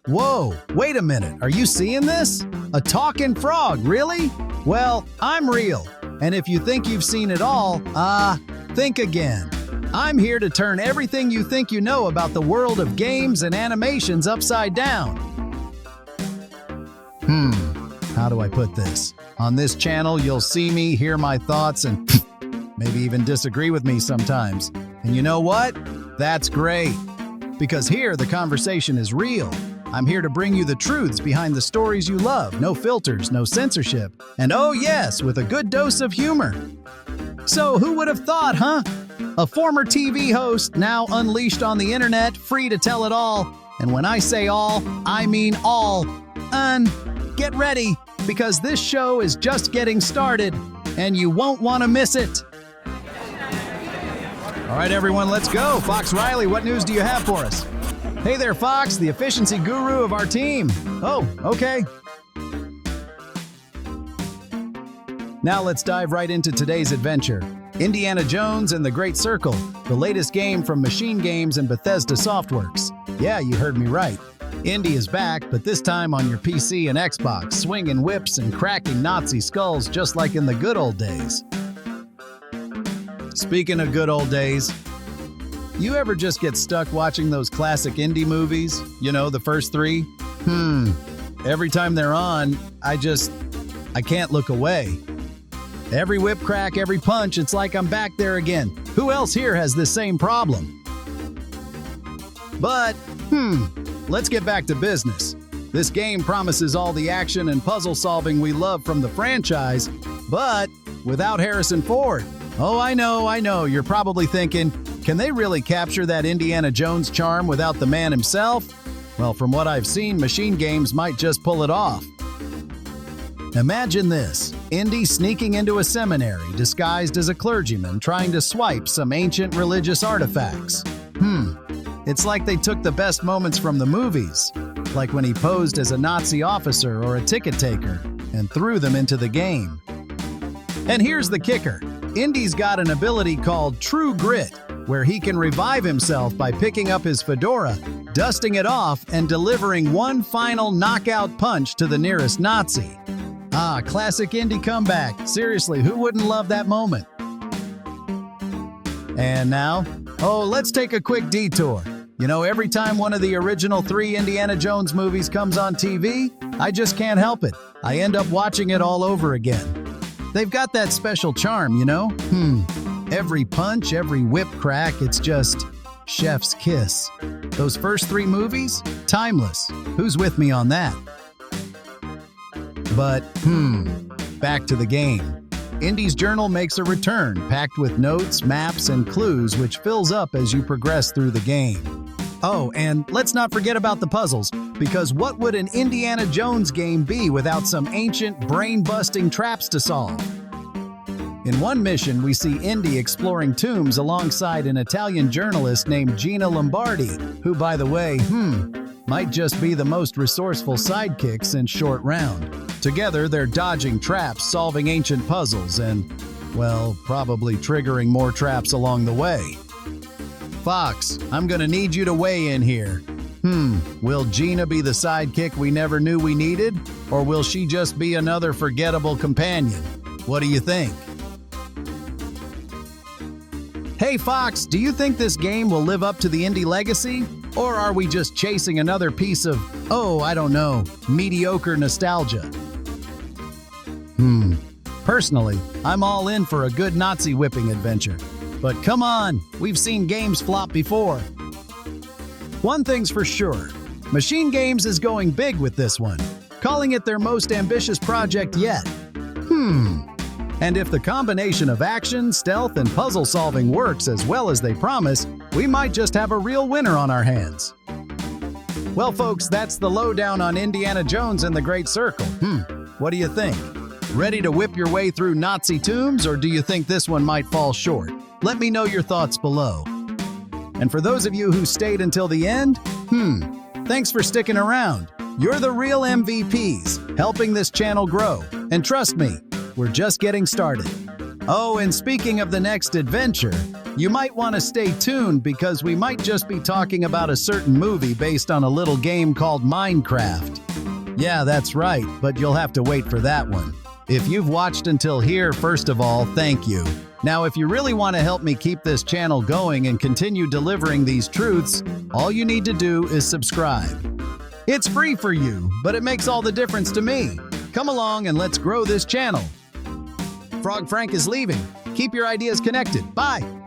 Whoa, wait a minute, are you seeing this? A talking frog, really? Well, I'm real, and if you think you've seen it all, think again. I'm here to turn everything you think you know about the world of games and animations upside down. How do I put this? On this channel, you'll see me, hear my thoughts, and maybe even disagree with me sometimes. And you know what? That's great. Because here, the conversation is real. I'm here to bring you the truths behind the stories you love. No filters, no censorship. And oh yes, with a good dose of humor. So who would have thought, huh? A former TV host, now unleashed on the internet, free to tell it all. And when I say all, I mean all. Get ready, because this show is just getting started, and you won't want to miss it. All right, everyone, let's go. Fox Riley, what news do you have for us? Hey there, Fox, the efficiency guru of our team. Oh, okay. Now let's dive right into today's adventure. Indiana Jones and the Great Circle, the latest game from MachineGames and Bethesda Softworks. Yeah, you heard me right. Indy is back, but this time on your PC and Xbox, swinging whips and cracking Nazi skulls just like in the good old days. Speaking of good old days, you ever just get stuck watching those classic indie movies? You know, the first three? Every time they're on, I can't look away. Every whip crack, every punch, it's like I'm back there again. Who else here has this same problem? But, let's get back to business. This game promises all the action and puzzle solving we love from the franchise, but without Harrison Ford. Oh, I know, you're probably thinking, can they really capture that Indiana Jones charm without the man himself? Well, from what I've seen, MachineGames might just pull it off. Imagine this, Indy sneaking into a seminary disguised as a clergyman trying to swipe some ancient religious artifacts. It's like they took the best moments from the movies, like when he posed as a Nazi officer or a ticket taker, and threw them into the game. And here's the kicker. Indy's got an ability called True Grit, where he can revive himself by picking up his fedora, dusting it off, and delivering one final knockout punch to the nearest Nazi. Classic Indy comeback. Seriously, who wouldn't love that moment? And now, let's take a quick detour. You know, every time one of the original 3 Indiana Jones movies comes on TV, I just can't help it. I end up watching it all over again. They've got that special charm, you know? Every punch, every whip crack, it's just chef's kiss. Those first 3 movies? Timeless. Who's with me on that? But, back to the game. Indy's journal makes a return, packed with notes, maps, and clues, which fills up as you progress through the game. Oh, and let's not forget about the puzzles, because what would an Indiana Jones game be without some ancient, brain-busting traps to solve? In one mission, we see Indy exploring tombs alongside an Italian journalist named Gina Lombardi, who, by the way, might just be the most resourceful sidekick since Short Round. Together, they're dodging traps, solving ancient puzzles, and, well, probably triggering more traps along the way. Fox, I'm gonna need you to weigh in here. Will Gina be the sidekick we never knew we needed? Or will she just be another forgettable companion? What do you think? Hey Fox, do you think this game will live up to the Indy legacy? Or are we just chasing another piece of, mediocre nostalgia? Personally, I'm all in for a good Nazi whipping adventure. But come on, we've seen games flop before. One thing's for sure, MachineGames is going big with this one, calling it their most ambitious project yet. And if the combination of action, stealth, and puzzle solving works as well as they promise, we might just have a real winner on our hands. Well, folks, that's the lowdown on Indiana Jones and the Great Circle. What do you think? Ready to whip your way through Nazi tombs, or do you think this one might fall short? Let me know your thoughts below. And for those of you who stayed until the end, thanks for sticking around. You're the real MVPs, helping this channel grow. And trust me, we're just getting started. Oh, and speaking of the next adventure, You might want to stay tuned because we might just be talking about a certain movie based on a little game called Minecraft. Yeah, that's right, but you'll have to wait for that one. If you've watched until here, first of all, thank you. Now, if you really want to help me keep this channel going and continue delivering these truths, all you need to do is subscribe. It's free for you, but it makes all the difference to me. Come along and let's grow this channel. Frog Frank is leaving. Keep your ideas connected. Bye.